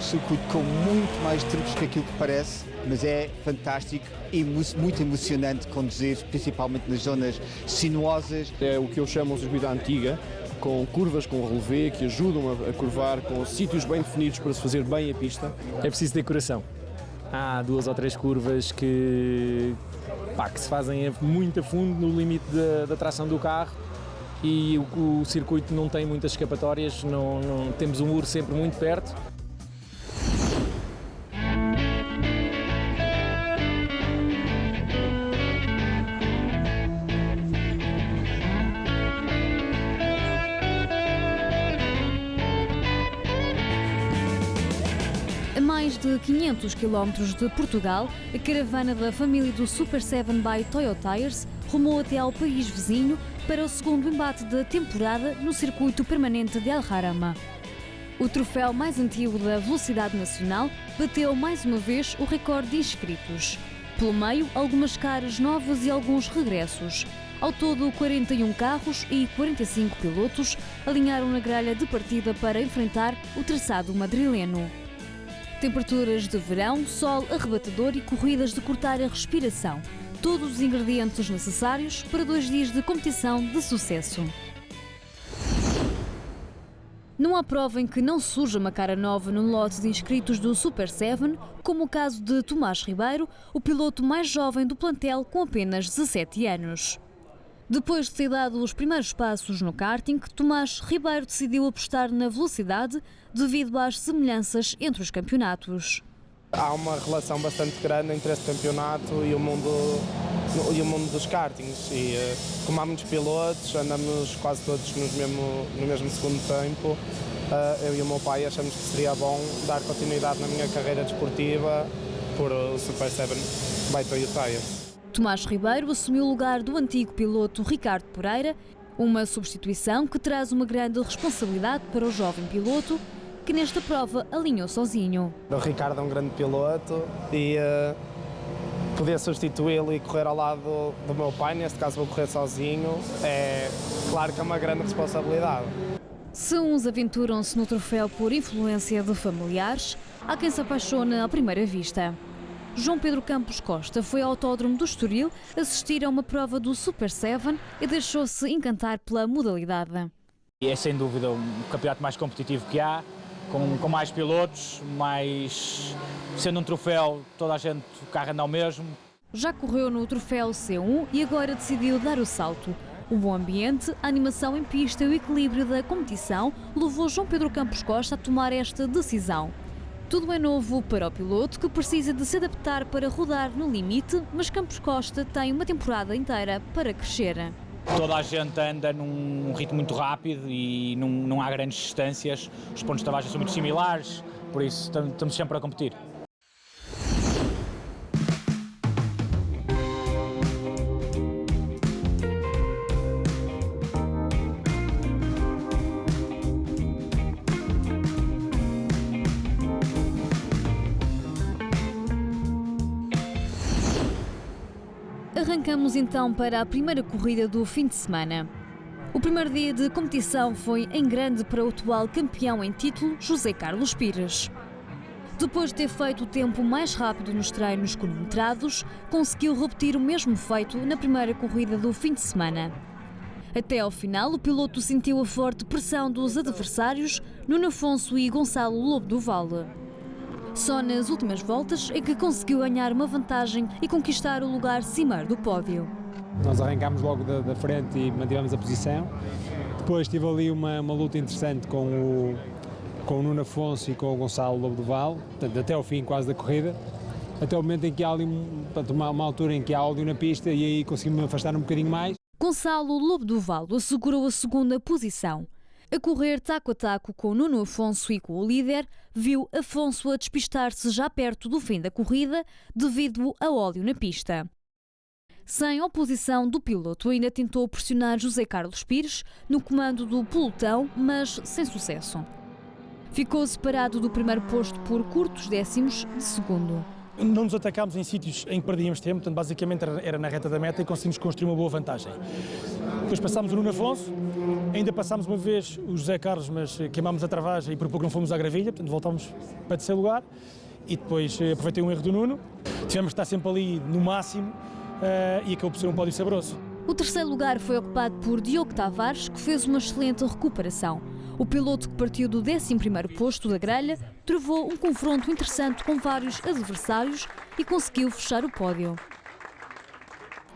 circuito com muito mais truques que aquilo que parece, mas é fantástico e muito emocionante conduzir, principalmente nas zonas sinuosas. É o que eu chamo um circuito à antiga, com curvas, com relevê, que ajudam a curvar, com sítios bem definidos para se fazer bem a pista. É preciso ter coração. Há 2 ou 3 curvas que se fazem muito a fundo no limite da tração do carro e o circuito não tem muitas escapatórias, não temos um muro sempre muito perto. A mais de 500 km de Portugal, a caravana da família do Super 7 by Toyo Tires rumou até ao país vizinho para o segundo embate da temporada no circuito permanente de Alhama. O troféu mais antigo da velocidade nacional bateu mais uma vez o recorde de inscritos. Pelo meio, algumas caras novas e alguns regressos. Ao todo, 41 carros e 45 pilotos alinharam na grelha de partida para enfrentar o traçado madrileno. Temperaturas de verão, sol arrebatador e corridas de cortar a respiração. Todos os ingredientes necessários para 2 dias de competição de sucesso. Não há prova em que não surja uma cara nova no lote de inscritos do Super 7, como o caso de Tomás Ribeiro, o piloto mais jovem do plantel com apenas 17 anos. Depois de ter dado os primeiros passos no karting, Tomás Ribeiro decidiu apostar na velocidade devido às semelhanças entre os campeonatos. Há uma relação bastante grande entre este campeonato e o mundo dos kartings. E como há muitos pilotos, andamos quase todos no mesmo segundo tempo. Eu e o meu pai achamos que seria bom dar continuidade na minha carreira desportiva por o Super 7 by Toyo Tires. Tomás Ribeiro assumiu o lugar do antigo piloto Ricardo Pereira, uma substituição que traz uma grande responsabilidade para o jovem piloto, que nesta prova alinhou sozinho. O Ricardo é um grande piloto e poder substituí-lo e correr ao lado do meu pai, neste caso vou correr sozinho, é claro que é uma grande responsabilidade. Se uns aventuram-se no troféu por influência de familiares, há quem se apaixona à primeira vista. João Pedro Campos Costa foi ao Autódromo do Estoril assistir a uma prova do Super 7 e deixou-se encantar pela modalidade. É sem dúvida o campeonato mais competitivo que há, com mais pilotos, sendo um troféu, toda a gente, o carro anda ao mesmo. Já correu no troféu C1 e agora decidiu dar o salto. O bom ambiente, a animação em pista e o equilíbrio da competição levou João Pedro Campos Costa a tomar esta decisão. Tudo é novo para o piloto, que precisa de se adaptar para rodar no limite, mas Campos Costa tem uma temporada inteira para crescer. Toda a gente anda num ritmo muito rápido e não há grandes distâncias, os pontos de travagem são muito similares, por isso estamos sempre a competir. Arrancamos então para a primeira corrida do fim de semana. O primeiro dia de competição foi em grande para o atual campeão em título, José Carlos Pires. Depois de ter feito o tempo mais rápido nos treinos cronometrados, conseguiu repetir o mesmo feito na primeira corrida do fim de semana. Até ao final, o piloto sentiu a forte pressão dos adversários, Nuno Afonso e Gonçalo Lobo do Vale. Só nas últimas voltas é que conseguiu ganhar uma vantagem e conquistar o lugar cimeiro do pódio. Nós arrancámos logo da frente e mantivemos a posição. Depois tive ali uma luta interessante com o Nuno Afonso e com o Gonçalo Lobo do Vale, portanto, até ao fim quase da corrida, até o momento em que há ali uma altura em que há óleo na pista e aí consegui-me afastar um bocadinho mais. Gonçalo Lobo do Vale assegurou a segunda posição. A correr taco a taco com Nuno Afonso e com o líder, viu Afonso a despistar-se já perto do fim da corrida devido a óleo na pista. Sem oposição do piloto, ainda tentou pressionar José Carlos Pires no comando do pelotão, mas sem sucesso. Ficou separado do primeiro posto por curtos décimos de segundo. não nos atacámos em sítios em que perdíamos tempo, portanto basicamente era na reta da meta e conseguimos construir uma boa vantagem. Depois passámos o Nuno Afonso, ainda passámos uma vez o José Carlos, mas queimámos a travagem e por pouco não fomos à gravilha, portanto voltámos para terceiro lugar e depois aproveitei um erro do Nuno, tivemos que estar sempre ali no máximo e acabou por ser um pódio saboroso. O terceiro lugar foi ocupado por Diogo Tavares, que fez uma excelente recuperação. O piloto que partiu do 11º posto da grelha travou um confronto interessante com vários adversários e conseguiu fechar o pódio.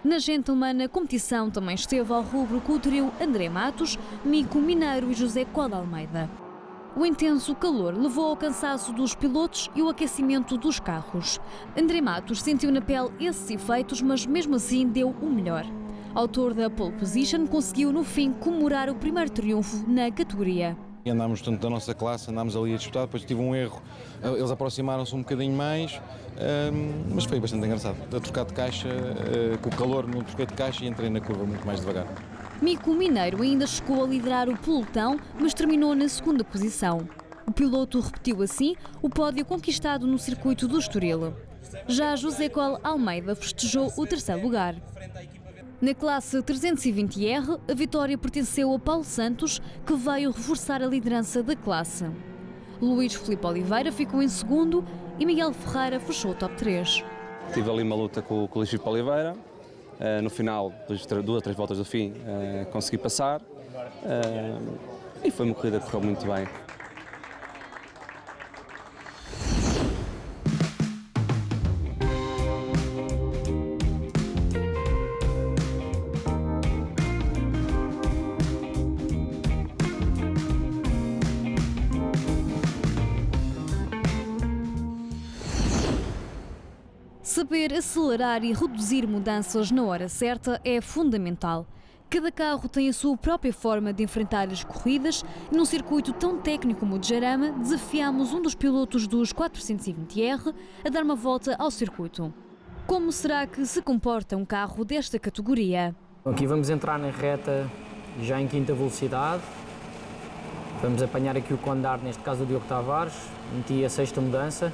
Na gentleman, a competição também esteve ao rubro com o trio André Matos, Mico Mineiro e José Coda Almeida. O intenso calor levou ao cansaço dos pilotos e o aquecimento dos carros. André Matos sentiu na pele esses efeitos, mas mesmo assim deu o melhor. Autor da pole position, conseguiu no fim comemorar o primeiro triunfo na categoria. Andámos tanto da nossa classe, andámos ali a disputar, depois tive um erro, eles aproximaram-se um bocadinho mais, mas foi bastante engraçado. A trocar de caixa, com o calor não troquei de caixa e entrei na curva muito mais devagar. Mico Mineiro ainda chegou a liderar o pelotão, mas terminou na segunda posição. O piloto repetiu assim o pódio conquistado no circuito do Estoril. Já José Coda Almeida festejou o terceiro lugar. Na classe 320R, a vitória pertenceu a Paulo Santos, que veio reforçar a liderança da classe. Luís Filipe Oliveira ficou em segundo e Miguel Ferreira fechou o top 3. Tive ali uma luta com o Luís Filipe Oliveira. No final, 2 ou 3 voltas do fim, consegui passar e foi uma corrida que correu muito bem. Saber acelerar e reduzir mudanças na hora certa é fundamental. Cada carro tem a sua própria forma de enfrentar as corridas e num circuito tão técnico como o de Jarama, desafiámos um dos pilotos dos 420R a dar uma volta ao circuito. Como será que se comporta um carro desta categoria? Aqui vamos entrar na reta já em quinta velocidade. Vamos apanhar aqui o Condar, neste caso o Diogo Tavares, meti a sexta mudança.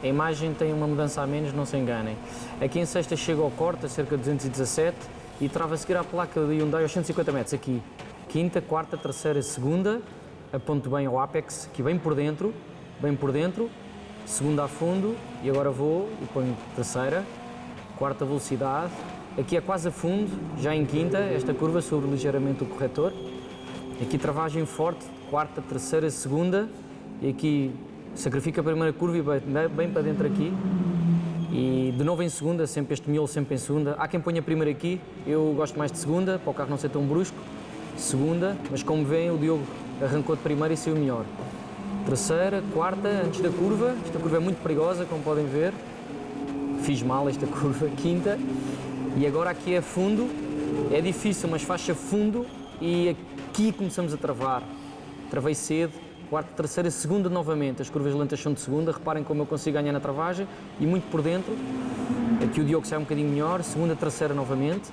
A imagem tem uma mudança a menos, não se enganem. Aqui em sexta chega ao corte, a cerca de 217, e trava a seguir à placa de Hyundai aos 150 metros. Aqui, quinta, quarta, terceira, segunda, aponto bem ao Apex, aqui bem por dentro, segunda a fundo, e agora vou e ponho terceira, quarta velocidade. Aqui é quase a fundo, já em quinta, esta curva sobre ligeiramente o corretor. Aqui travagem forte, quarta, terceira, segunda, e aqui sacrifica a primeira curva e bem para dentro aqui. E de novo em segunda, sempre este miolo sempre em segunda. Há quem ponha primeiro aqui, eu gosto mais de segunda, para o carro não ser tão brusco. Segunda, mas como veem o Diogo arrancou de primeira e saiu melhor. Terceira, quarta, antes da curva. Esta curva é muito perigosa, como podem ver. Fiz mal esta curva. Quinta. E agora aqui é fundo. É difícil, mas faixa fundo. E aqui começamos a travar. Travei cedo. Quarta, terceira, segunda novamente. As curvas lentas são de segunda. Reparem como eu consigo ganhar na travagem. E muito por dentro. Aqui o Diogo sai um bocadinho melhor. Segunda, terceira novamente.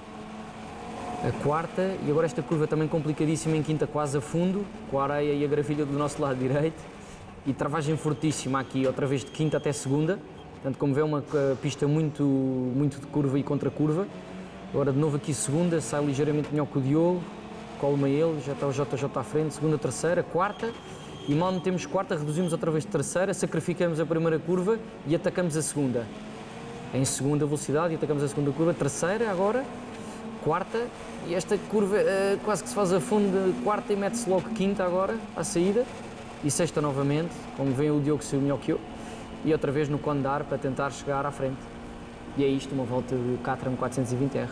A quarta. E agora esta curva também complicadíssima em quinta, quase a fundo. Com a areia e a gravilha do nosso lado direito. E travagem fortíssima aqui, outra vez de quinta até segunda. Portanto, como vê, é uma pista muito de curva e contra curva. Agora de novo aqui segunda, sai ligeiramente melhor que o Diogo. Colo-me a ele, já está o JJ à frente. Segunda, terceira, quarta. E mal metemos quarta, reduzimos outra vez de terceira, sacrificamos a primeira curva e atacamos a segunda. Em segunda velocidade e atacamos a segunda curva. Terceira agora, quarta. E esta curva quase que se faz a fundo de quarta e mete-se logo quinta agora, à saída. E sexta novamente, como vem o Diogo saiu melhor que eu. E outra vez no Condar para tentar chegar à frente. E é isto, uma volta de Caterham 420R.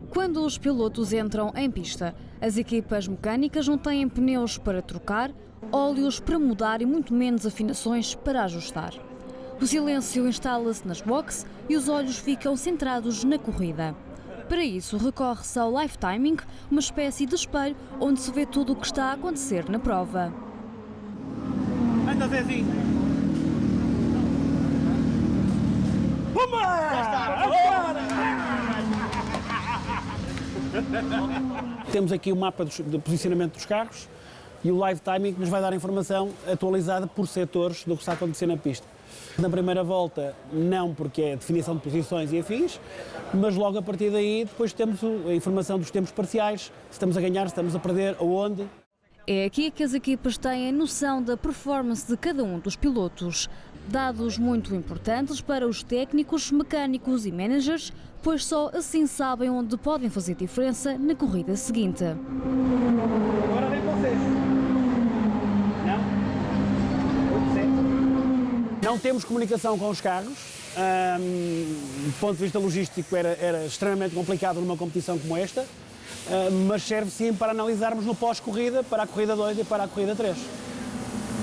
Quando os pilotos entram em pista, as equipas mecânicas não têm pneus para trocar, óleos para mudar e muito menos afinações para ajustar. O silêncio instala-se nas boxes e os olhos ficam centrados na corrida. Para isso, recorre-se ao live timing, uma espécie de espelho onde se vê tudo o que está a acontecer na prova. Anda, Zezinho! Temos aqui o mapa de posicionamento dos carros e o live timing que nos vai dar informação atualizada por setores do que está a acontecer na pista. Na primeira volta, não, porque é definição de posições e afins, mas logo a partir daí depois temos a informação dos tempos parciais, se estamos a ganhar, se estamos a perder, aonde. É aqui que as equipas têm a noção da performance de cada um dos pilotos. Dados muito importantes para os técnicos, mecânicos e managers, pois só assim sabem onde podem fazer diferença na corrida seguinte. Agora vem vocês. Não temos comunicação com os carros. Do ponto de vista logístico era extremamente complicado numa competição como esta, mas serve sim para analisarmos no pós-corrida, para a corrida 2 e para a corrida 3.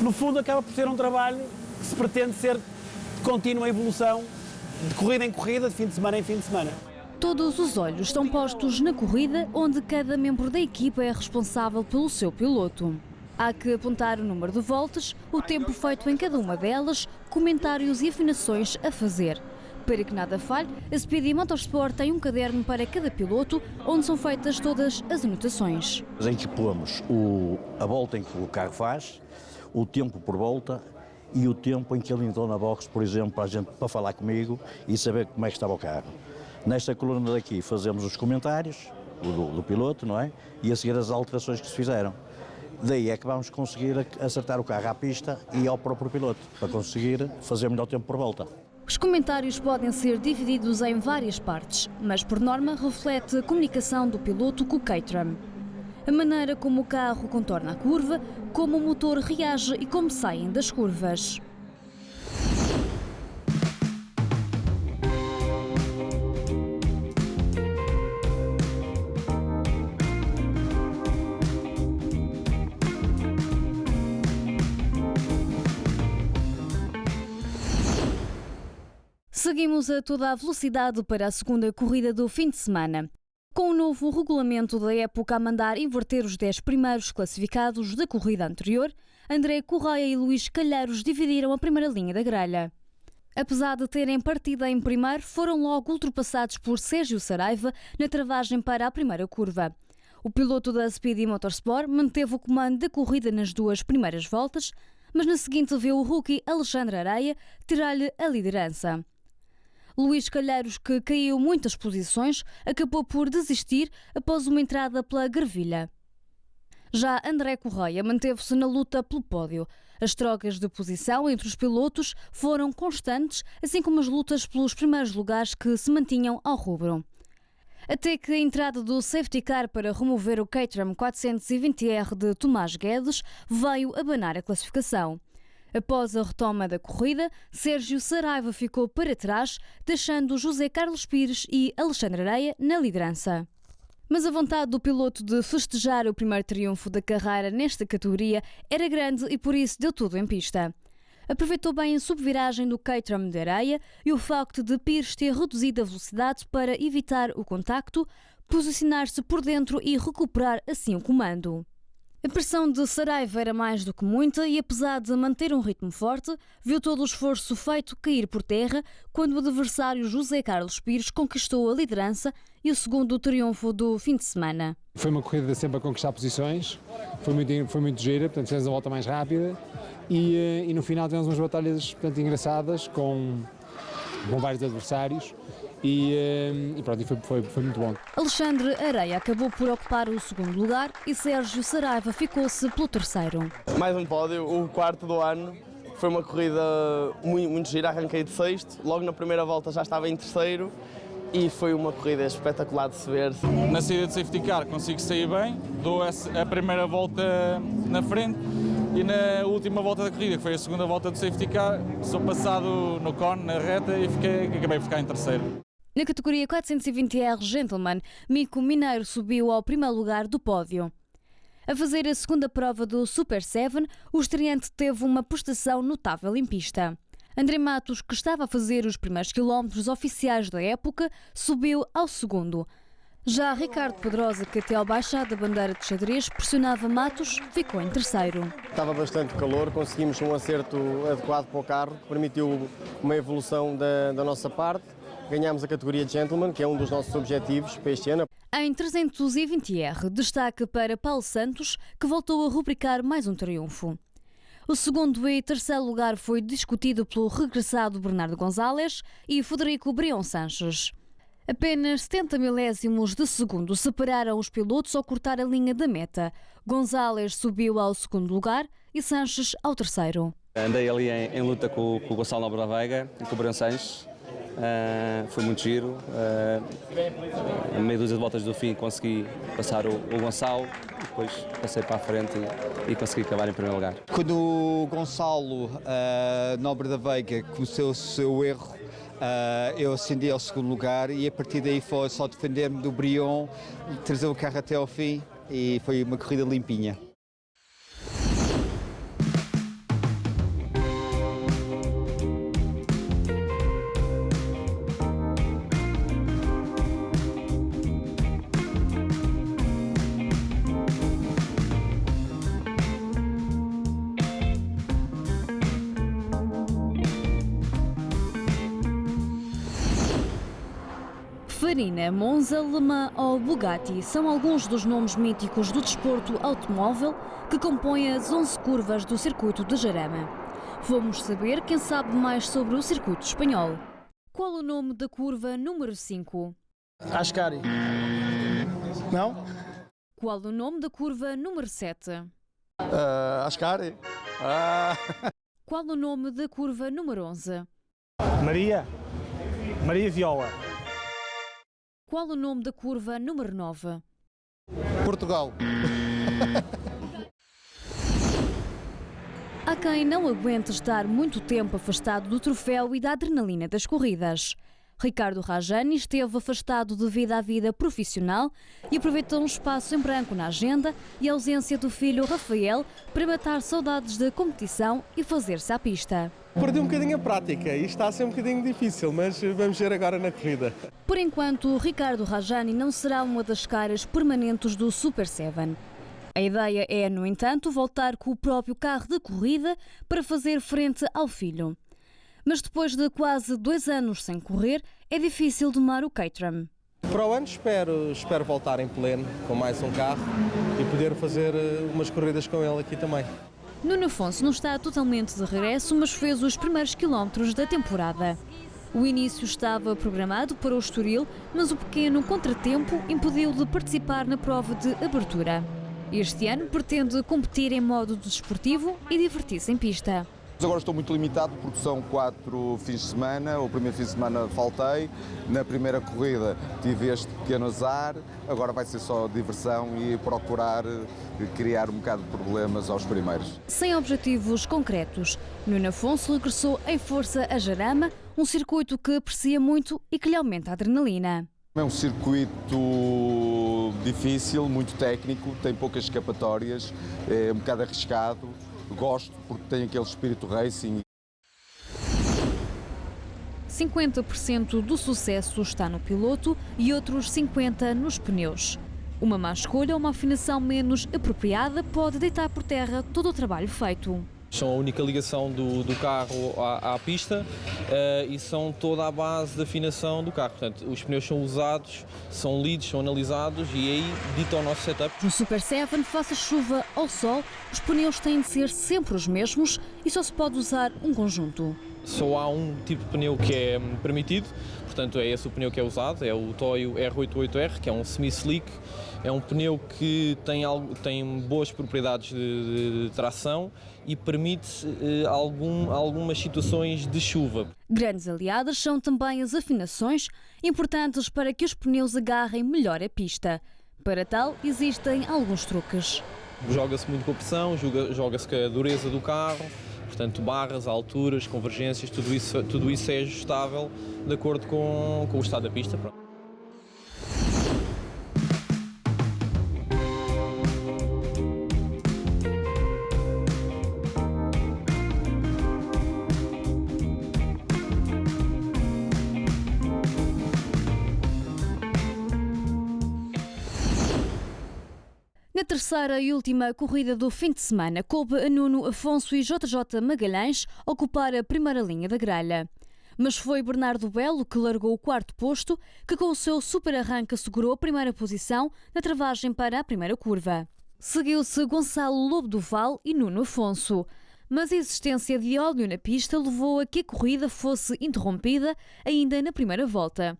No fundo acaba por ser um trabalho que se pretende ser de contínua evolução, de corrida em corrida, de fim de semana em fim de semana. Todos os olhos estão postos na corrida, onde cada membro da equipa é responsável pelo seu piloto. Há que apontar o número de voltas, o tempo feito em cada uma delas, comentários e afinações a fazer. Para que nada falhe, a Speedy Motorsport tem um caderno para cada piloto, onde são feitas todas as anotações. Em que pomos a volta em que o carro faz, o tempo por volta e o tempo em que ele entrou na box, por exemplo, para falar comigo e saber como é que estava o carro. Nesta coluna daqui fazemos os comentários do piloto, não é? E a seguir as alterações que se fizeram. Daí é que vamos conseguir acertar o carro à pista e ao próprio piloto, para conseguir fazer melhor tempo por volta. Os comentários podem ser divididos em várias partes, mas por norma reflete a comunicação do piloto com o Caterham. A maneira como o carro contorna a curva, como o motor reage e como saem das curvas. Seguimos a toda a velocidade para a segunda corrida do fim de semana. Com o novo regulamento da época a mandar inverter os 10 primeiros classificados da corrida anterior, André Correia e Luís Calheiros dividiram a primeira linha da grelha. Apesar de terem partido em primeiro, foram logo ultrapassados por Sérgio Saraiva na travagem para a primeira curva. O piloto da Speedy Motorsport manteve o comando da corrida nas duas primeiras voltas, mas na seguinte viu o rookie Alexandre Areia tirar-lhe a liderança. Luís Calheiros, que caiu muitas posições, acabou por desistir após uma entrada pela Gravilha. Já André Correia manteve-se na luta pelo pódio. As trocas de posição entre os pilotos foram constantes, assim como as lutas pelos primeiros lugares que se mantinham ao rubro. Até que a entrada do safety car para remover o Caterham 420R de Tomás Guedes veio abanar a classificação. Após a retoma da corrida, Sérgio Saraiva ficou para trás, deixando José Carlos Pires e Alexandre Areia na liderança. Mas a vontade do piloto de festejar o primeiro triunfo da carreira nesta categoria era grande e por isso deu tudo em pista. Aproveitou bem a subviragem do Caterham de Areia e o facto de Pires ter reduzido a velocidade para evitar o contacto, posicionar-se por dentro e recuperar assim o comando. A pressão de Saraiva era mais do que muita e, apesar de manter um ritmo forte, viu todo o esforço feito cair por terra quando o adversário José Carlos Pires conquistou a liderança e o segundo triunfo do fim de semana. Foi uma corrida sempre a conquistar posições, foi muito gira, portanto fizemos a volta mais rápida e no final tivemos umas batalhas engraçadas com vários adversários. E pronto, foi muito bom. Alexandre Areia acabou por ocupar o segundo lugar e Sérgio Saraiva ficou-se pelo terceiro. Mais um pódio, o quarto do ano. Foi uma corrida muito gira, arranquei de sexto, logo na primeira volta já estava em terceiro e foi uma corrida espetacular de se ver. Na saída de safety car consigo sair bem, dou a primeira volta na frente e na última volta da corrida, que foi a segunda volta do safety car, sou passado no cone, na reta e acabei por ficar em terceiro. Na categoria 420R Gentleman, Mico Mineiro subiu ao primeiro lugar do pódio. A fazer a segunda prova do Super 7, o estreante teve uma prestação notável em pista. André Matos, que estava a fazer os primeiros quilómetros oficiais da época, subiu ao segundo. Já Ricardo Pedrosa, que até ao baixar da bandeira de xadrez pressionava Matos, ficou em terceiro. Estava bastante calor, conseguimos um acerto adequado para o carro, que permitiu uma evolução da nossa parte. Ganhámos a categoria de Gentleman, que é um dos nossos objetivos para este ano. Em 320R, destaque para Paulo Santos, que voltou a rubricar mais um triunfo. O segundo e terceiro lugar foi discutido pelo regressado Bernardo Gonzalez e Federico Brião Sanches. Apenas 70 milésimos de segundo separaram os pilotos ao cortar a linha da meta. Gonzalez subiu ao segundo lugar e Sanches ao terceiro. Andei ali em luta com o Gonçalo Nobre da Veiga e com o Brião Sanches. Foi muito giro. A meia dúzia de voltas do fim consegui passar o Gonçalo, depois passei para a frente e consegui acabar em primeiro lugar. Quando o Gonçalo Nobre da Veiga cometeu o seu erro, eu ascendi ao segundo lugar e a partir daí foi só defender-me do Brião, trazer o carro até ao fim e foi uma corrida limpinha. Farina, Monza, Le Mans ou Bugatti são alguns dos nomes míticos do desporto automóvel que compõem as 11 curvas do circuito de Jarama. Vamos saber quem sabe mais sobre o circuito espanhol. Qual o nome da curva número 5? Ascari. Não? Qual o nome da curva número 7? Ascari. Qual o nome da curva número 11? Maria Viola. Qual o nome da curva número 9? Portugal. Há quem não aguente estar muito tempo afastado do troféu e da adrenalina das corridas. Ricardo Rajani esteve afastado devido à vida profissional e aproveitou um espaço em branco na agenda e a ausência do filho Rafael para matar saudades da competição e fazer-se à pista. Perdi um bocadinho a prática e está a ser um bocadinho difícil, mas vamos ver agora na corrida. Por enquanto, Ricardo Rajani não será uma das caras permanentes do Super 7. A ideia é, no entanto, voltar com o próprio carro de corrida para fazer frente ao filho. Mas depois de quase 2 anos sem correr, é difícil domar o Caterham. Para o ano espero voltar em pleno com mais um carro e poder fazer umas corridas com ele aqui também. Nuno Afonso não está totalmente de regresso, mas fez os primeiros quilómetros da temporada. O início estava programado para o Estoril, mas o pequeno contratempo impediu de participar na prova de abertura. Este ano pretende competir em modo desportivo e divertir-se em pista. Agora estou muito limitado porque são 4 fins de semana. O primeiro fim de semana faltei, na primeira corrida tive este pequeno azar, agora vai ser só diversão e procurar criar um bocado de problemas aos primeiros. Sem objetivos concretos, Nuno Afonso regressou em força a Jarama, um circuito que aprecia muito e que lhe aumenta a adrenalina. É um circuito difícil, muito técnico, tem poucas escapatórias, é um bocado arriscado. Gosto porque tem aquele espírito racing. 50% do sucesso está no piloto e outros 50% nos pneus. Uma má escolha ou uma afinação menos apropriada pode deitar por terra todo o trabalho feito. São a única ligação do carro à pista e são toda a base da afinação do carro. Portanto, os pneus são usados, são lidos, são analisados e aí dita o nosso setup. No Super 7, faça chuva ou sol, os pneus têm de ser sempre os mesmos e só se pode usar um conjunto. Só há um tipo de pneu que é permitido, portanto é esse o pneu que é usado, é o Toyo R88R, que é um semi-slick. É um pneu que tem boas propriedades de tração e permite algumas situações de chuva. Grandes aliadas são também as afinações, importantes para que os pneus agarrem melhor a pista. Para tal, existem alguns truques. Joga-se muito com a pressão, joga-se com a dureza do carro, portanto barras, alturas, convergências, tudo isso é ajustável de acordo com o estado da pista. Na terceira e última corrida do fim de semana, coube a Nuno Afonso e JJ Magalhães ocupar a primeira linha da grelha. Mas foi Bernardo Belo que largou o 4º posto, que com o seu super arranque assegurou a primeira posição na travagem para a primeira curva. Seguiu-se Gonçalo Lobo do Val e Nuno Afonso. mas a existência de óleo na pista levou a que a corrida fosse interrompida ainda na primeira volta.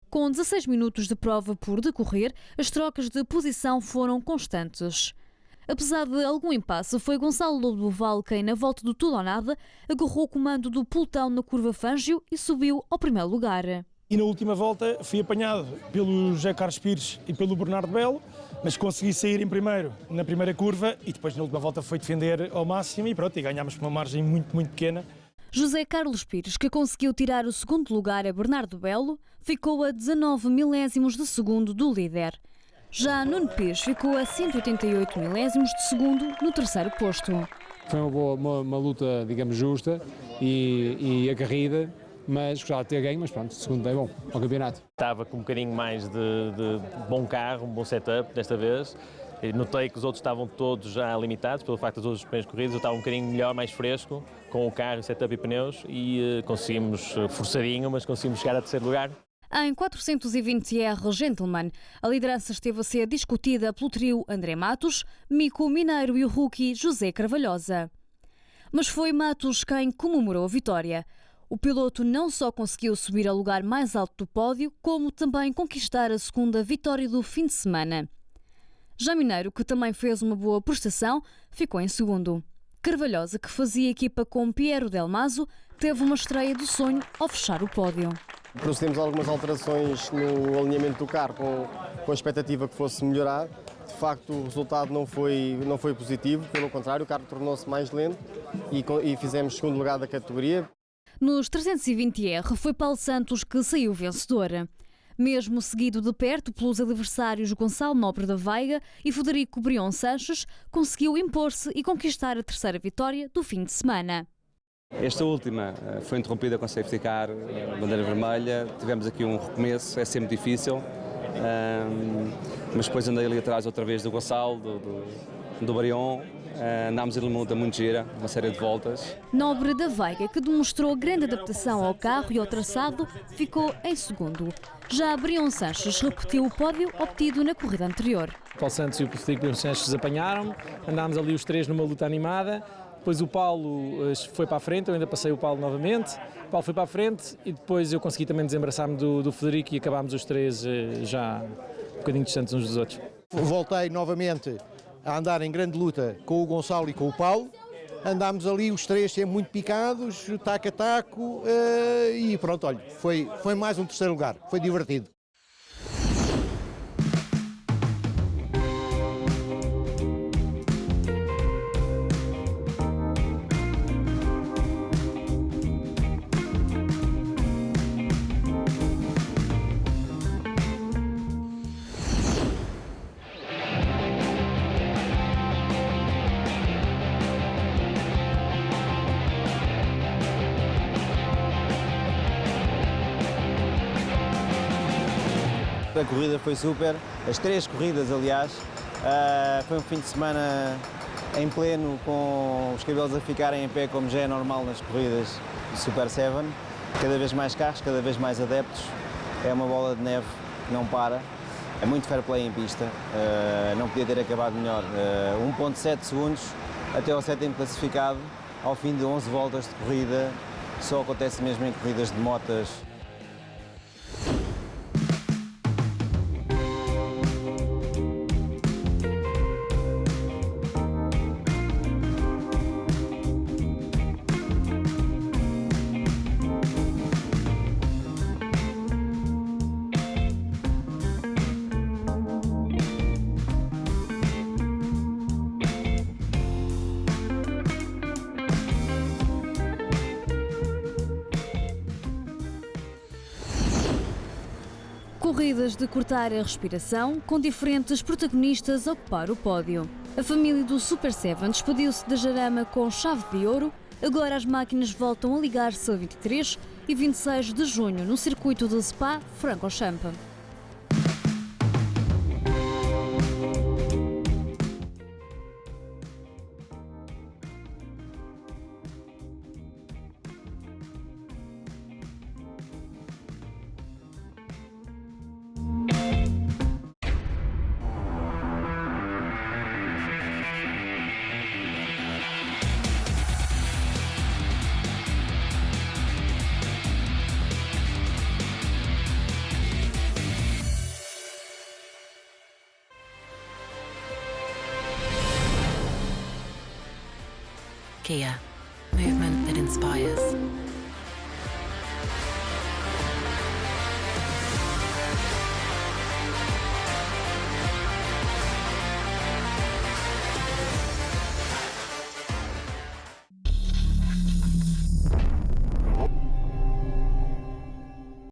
Com 16 minutos de prova por decorrer, as trocas de posição foram constantes. Apesar de algum impasse, foi Gonçalo Lobo do Vale quem, na volta do tudo ou nada, agarrou o comando do pelotão na curva Fangio e subiu ao primeiro lugar. E na última volta fui apanhado pelo José Carlos Pires e pelo Bernardo Belo, mas consegui sair em primeiro na primeira curva e depois na última volta foi defender ao máximo e pronto, e ganhámos por uma margem muito pequena. José Carlos Pires, que conseguiu tirar o segundo lugar a Bernardo Belo, ficou a 19 milésimos de segundo do líder. Já Nuno Pires ficou a 188 milésimos de segundo no terceiro posto. Foi uma luta, digamos, justa e aguerrida, mas gostava de ter ganho, mas pronto, segundo é bom ao campeonato. Estava com um bocadinho mais de bom carro, um bom setup desta vez. Notei que os outros estavam todos já limitados, pelo facto das outras primeiras corridas, eu estava um bocadinho melhor, mais fresco, com o carro, setup e pneus, e conseguimos, forçadinho, mas conseguimos chegar a terceiro lugar. Em 420R Gentleman, a liderança esteve a ser discutida pelo trio André Matos, Mico Mineiro e o rookie José Carvalhosa. Mas foi Matos quem comemorou a vitória. O piloto não só conseguiu subir ao lugar mais alto do pódio, como também conquistar a segunda vitória do fim de semana. Já Mineiro, que também fez uma boa prestação, ficou em segundo. Carvalhosa, que fazia equipa com Piero Del Maso, teve uma estreia do sonho ao fechar o pódio. Procedemos a algumas alterações no alinhamento do carro com a expectativa que fosse melhorar. De facto, o resultado não foi positivo, pelo contrário, o carro tornou-se mais lento e fizemos segundo lugar da categoria. Nos 320R foi Paulo Santos que saiu vencedor. Mesmo seguido de perto pelos adversários Gonçalo Nobre da Veiga e Frederico Brion Sanches, conseguiu impor-se e conquistar a terceira vitória do fim de semana. Esta última foi interrompida com safety car, bandeira vermelha, tivemos aqui um recomeço, é sempre difícil, mas depois andei ali atrás outra vez do Gonçalo, do Brion, andámos em uma luta muito gira, uma série de voltas. Nobre da Veiga, que demonstrou grande adaptação ao carro e ao traçado, ficou em segundo. Já Brion Sanches repetiu o pódio obtido na corrida anterior. Paulo Santos e o Frederico Brion Sanches apanharam, andámos ali os três numa luta animada. Depois o Paulo foi para a frente, eu ainda passei o Paulo novamente. O Paulo foi para a frente e depois eu consegui também desembaraçar-me do Frederico e acabámos os três já um bocadinho distantes uns dos outros. Voltei novamente a andar em grande luta com o Gonçalo e com o Paulo. Andámos ali os três sempre muito picados, taco a taco, e pronto, olha, foi mais um terceiro lugar, foi divertido. A corrida foi super, as três corridas aliás, foi um fim de semana em pleno com os cabelos a ficarem em pé como já é normal nas corridas do Super 7, cada vez mais carros, cada vez mais adeptos, é uma bola de neve que não para, é muito fair play em pista, não podia ter acabado melhor, 1.7 segundos até ao sétimo classificado, ao fim de 11 voltas de corrida, só acontece mesmo em corridas de motas. Corridas de cortar a respiração, com diferentes protagonistas a ocupar o pódio. A família do Super 7 despediu-se da Jarama com chave de ouro. Agora as máquinas voltam a ligar-se a 23 e 26 de junho no circuito de Spa-Francorchamps. Kia. Movement that inspires.